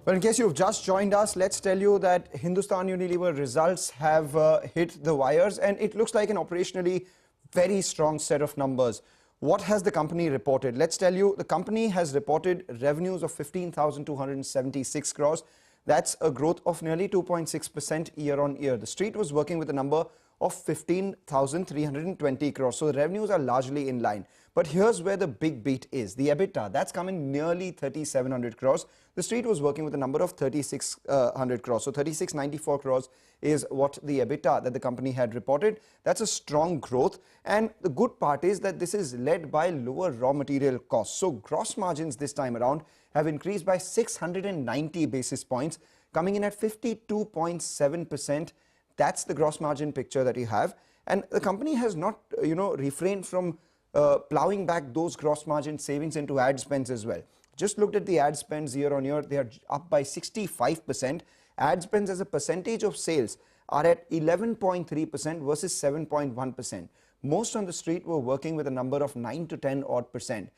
Well, in case you've just joined us, let's tell you that Hindustan Unilever results have hit the wires, and it looks like an operationally very strong set of numbers. What has the company reported? Let's tell you, the company has reported revenues of 15,276 crores. That's a growth of nearly 2.6% year on year. The street was working with a number of 15,320 crores. So the revenues are largely in line. But here's where the big beat is. The EBITDA, that's coming nearly 3,700 crores. The street was working with a number of 3,600 crores. So 3,694 crores is what the EBITDA that the company had reported. That's a strong growth. And the good part is that this is led by lower raw material costs. So gross margins this time around have increased by 690 basis points, coming in at 52.7%. That's the gross margin picture that you have. And the company has not, refrained from plowing back those gross margin savings into ad spends as well. Just looked at the ad spends year on year, they are up by 65%. Ad spends as a percentage of sales are at 11.3% versus 7.1%. Most on the street were working with a number of 9 to 10 odd percent.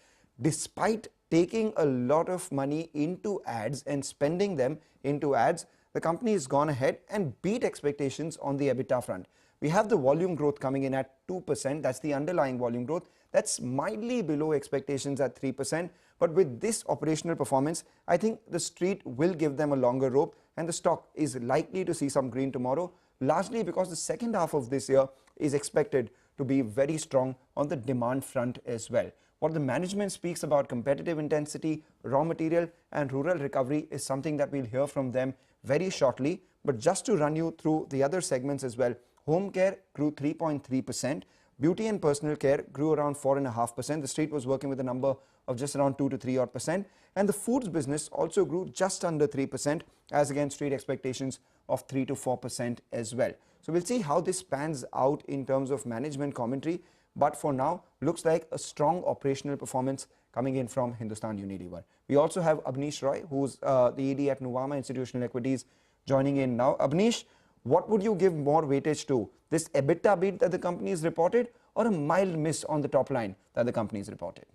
Despite taking a lot of money into ads and spending them into ads, the company has gone ahead and beat expectations on the EBITDA front. We have the volume growth coming in at 2%. That's the underlying volume growth. That's mildly below expectations at 3%. But with this operational performance, I think the street will give them a longer rope, and the stock is likely to see some green tomorrow, largely because the second half of this year is expected to be very strong on the demand front as well. What the management speaks about competitive intensity, raw material and rural recovery is something that we'll hear from them very shortly. But just to run you through the other segments as well, home care grew 3.3%, beauty and personal care grew around 4.5%. The street was working with a number of just around 2 to 3 odd percent. And the foods business also grew just under 3%, as against street expectations of 3 to 4% as well. So we'll see how this pans out in terms of management commentary. But for now, looks like a strong operational performance coming in from Hindustan Unilever. We also have Abneesh Roy, who's the ED at Nuvama Institutional Equities, joining in now. Abneesh, what would you give more weightage to? This EBITDA beat that the company has reported, or a mild miss on the top line that the company has reported?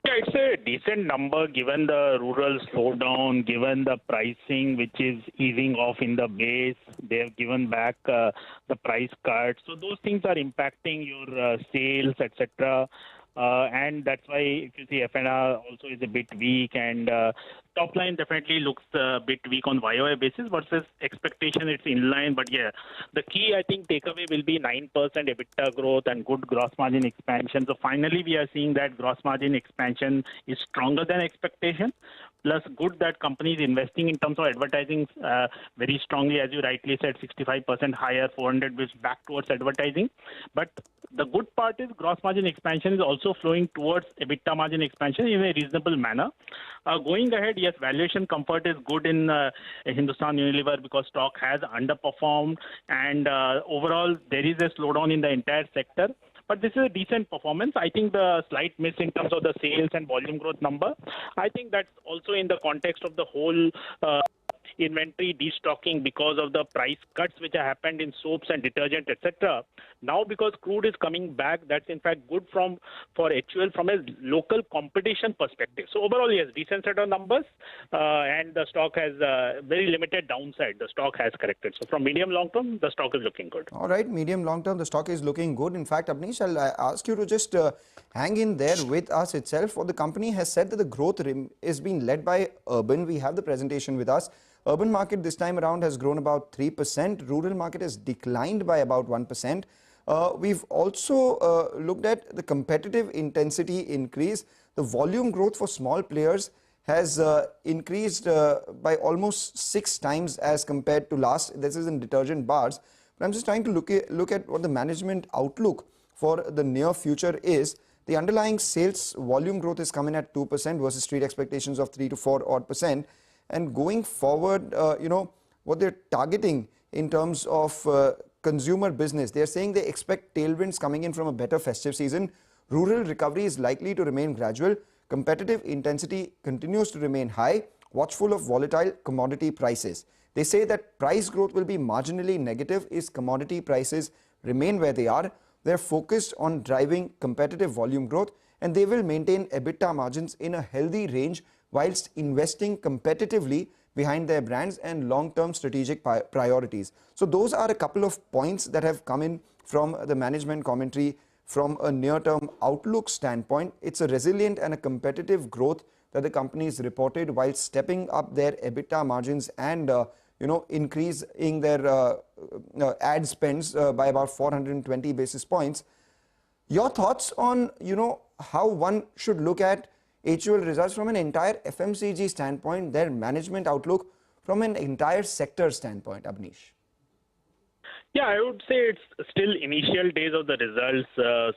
Yeah, it's a decent number given the rural slowdown, given the pricing which is easing off in the base. They have given back the price cuts. So those things are impacting your sales, etc. And that's why if you see F&R also is a bit weak, and top line definitely looks a bit weak on YOY basis versus expectation. It's in line, but yeah, the key I think takeaway will be 9% EBITDA growth and good gross margin expansion. So finally we are seeing that gross margin expansion is stronger than expectation. Plus good that company is investing in terms of advertising very strongly, as you rightly said, 65% higher, 400 basis back towards advertising. But the good part is gross margin expansion is also flowing towards EBITDA margin expansion in a reasonable manner. Going ahead, yes, valuation comfort is good in Hindustan Unilever because stock has underperformed, and overall there is a slowdown in the entire sector. But this is a decent performance. I think the slight miss in terms of the sales and volume growth number, I think that's also in the context of the whole inventory destocking because of the price cuts which have happened in soaps and detergent, etc. Now because crude is coming back, that's in fact good for HUL from a local competition perspective. So overall, yes, decent set of numbers, and the stock has very limited downside. The stock has corrected. So from medium long term, the stock is looking good. All right, medium long term, the stock is looking good. In fact, Abneesh, I'll ask you to just hang in there with us itself. What the company has said that the growth is being led by urban. We have the presentation with us. Urban market this time around has grown about 3%. Rural market has declined by about 1%. We've also looked at the competitive intensity increase. The volume growth for small players has increased by almost 6 times as compared to last. This is in detergent bars. But I'm just trying to look at what the management outlook for the near future is. The underlying sales volume growth is coming at 2% versus street expectations of 3 to 4 odd percent. And going forward, what they're targeting in terms of consumer business, they're saying they expect tailwinds coming in from a better festive season. Rural recovery is likely to remain gradual. Competitive intensity continues to remain high, watchful of volatile commodity prices. They say that price growth will be marginally negative if commodity prices remain where they are. They're focused on driving competitive volume growth and they will maintain EBITDA margins in a healthy range whilst investing competitively behind their brands and long-term strategic priorities. So those are a couple of points that have come in from the management commentary. From a near-term outlook standpoint, it's a resilient and a competitive growth that the companies reported while stepping up their EBITDA margins and increasing their ad spends by about 420 basis points. Your thoughts on how one should look at HUL results from an entire FMCG standpoint, their management outlook from an entire sector standpoint, Abneesh? Yeah, I would say it's still initial days of the results,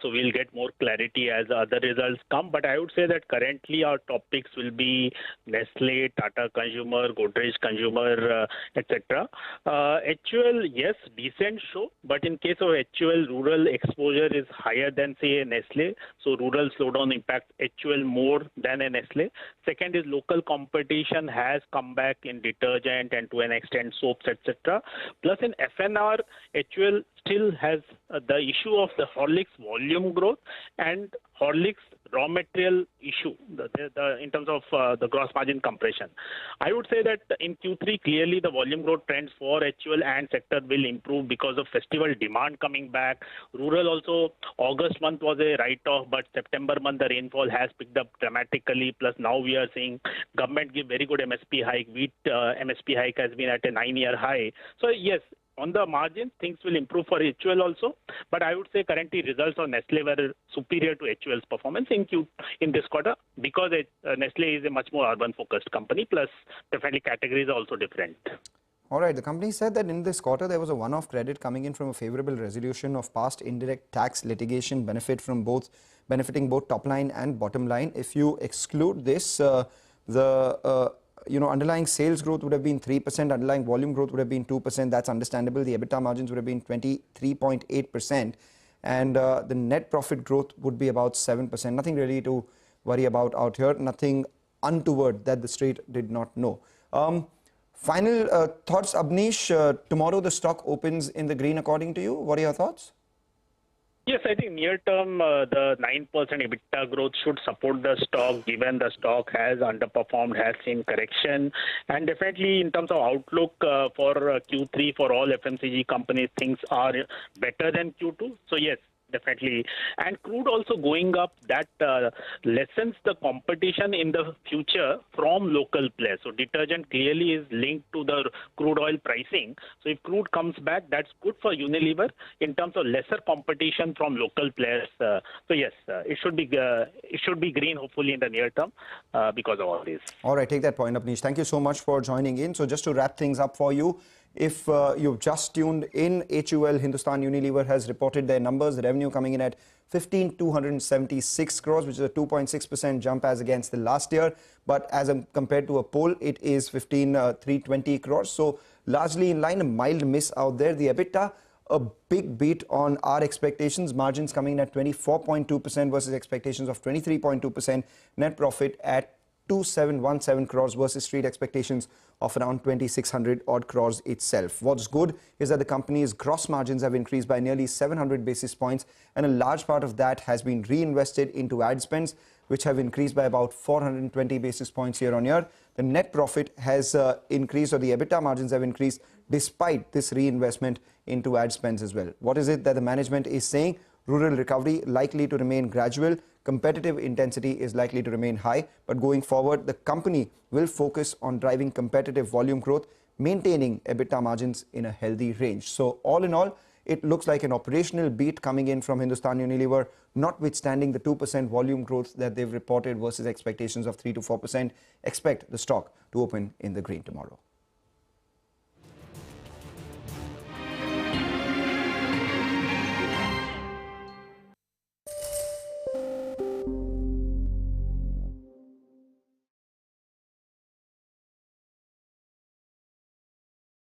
so we'll get more clarity as other results come. But I would say that currently our top picks will be Nestle, Tata Consumer, Godrej Consumer, etc. HUL, yes, decent show, but in case of HUL, rural exposure is higher than, say, Nestle. So rural slowdown impacts HUL more than a Nestle. Second is local competition has come back in detergent and to an extent soaps, etc. Plus in FNR, HUL still has the issue of the Horlicks volume growth and Horlicks raw material issue in terms of the gross margin compression. I would say that in Q3, clearly the volume growth trends for HUL and sector will improve because of festival demand coming back. Rural also, August month was a write-off, but September month the rainfall has picked up dramatically. Plus now we are seeing government give very good MSP hike. Wheat MSP hike has been at a 9-year high. So yes, on the margin, things will improve for HUL also, but I would say currently results on Nestle were superior to HUL's performance in this quarter because Nestle is a much more urban-focused company, plus definitely categories are also different. All right, the company said that in this quarter there was a one-off credit coming in from a favorable resolution of past indirect tax litigation benefiting both top line and bottom line. If you exclude this, underlying sales growth would have been 3%, underlying volume growth would have been 2%. That's understandable. The EBITDA margins would have been 23.8%, and the net profit growth would be about 7%. Nothing really to worry about out here. Nothing untoward that the street did not know. Final thoughts, Abneesh. Tomorrow the stock opens in the green according to you. What are your thoughts? Yes, I think near term, the 9% EBITDA growth should support the stock, given the stock has underperformed, has seen correction. And definitely in terms of outlook for Q3 for all FMCG companies, things are better than Q2. So yes, definitely. And crude also going up, that lessens the competition in the future from local players. So detergent clearly is linked to the crude oil pricing. So if crude comes back, that's good for Unilever in terms of lesser competition from local players. So yes, it should be green hopefully in the near term because of all this. All right, take that point, Abneesh. Thank you so much for joining in. So just to wrap things up for you, if you've just tuned in, HUL Hindustan Unilever has reported their numbers. The revenue coming in at 15,276 crores, which is a 2.6% jump as against the last year. But as compared to a poll, it is 15,320 crores. So largely in line, a mild miss out there. The EBITDA, a big beat on our expectations. Margins coming in at 24.2% versus expectations of 23.2%. Net profit at 2,717 crores versus street expectations of around 2,600 odd crores itself. What's good is that the company's gross margins have increased by nearly 700 basis points, and a large part of that has been reinvested into ad spends, which have increased by about 420 basis points year on year. The net profit has increased, or the EBITDA margins have increased despite this reinvestment into ad spends as well. What is it that the management is saying? Rural recovery likely to remain gradual. Competitive intensity is likely to remain high, but going forward, the company will focus on driving competitive volume growth, maintaining EBITDA margins in a healthy range. So all in all, it looks like an operational beat coming in from Hindustan Unilever, notwithstanding the 2% volume growth that they've reported versus expectations of 3 to 4%. Expect the stock to open in the green tomorrow.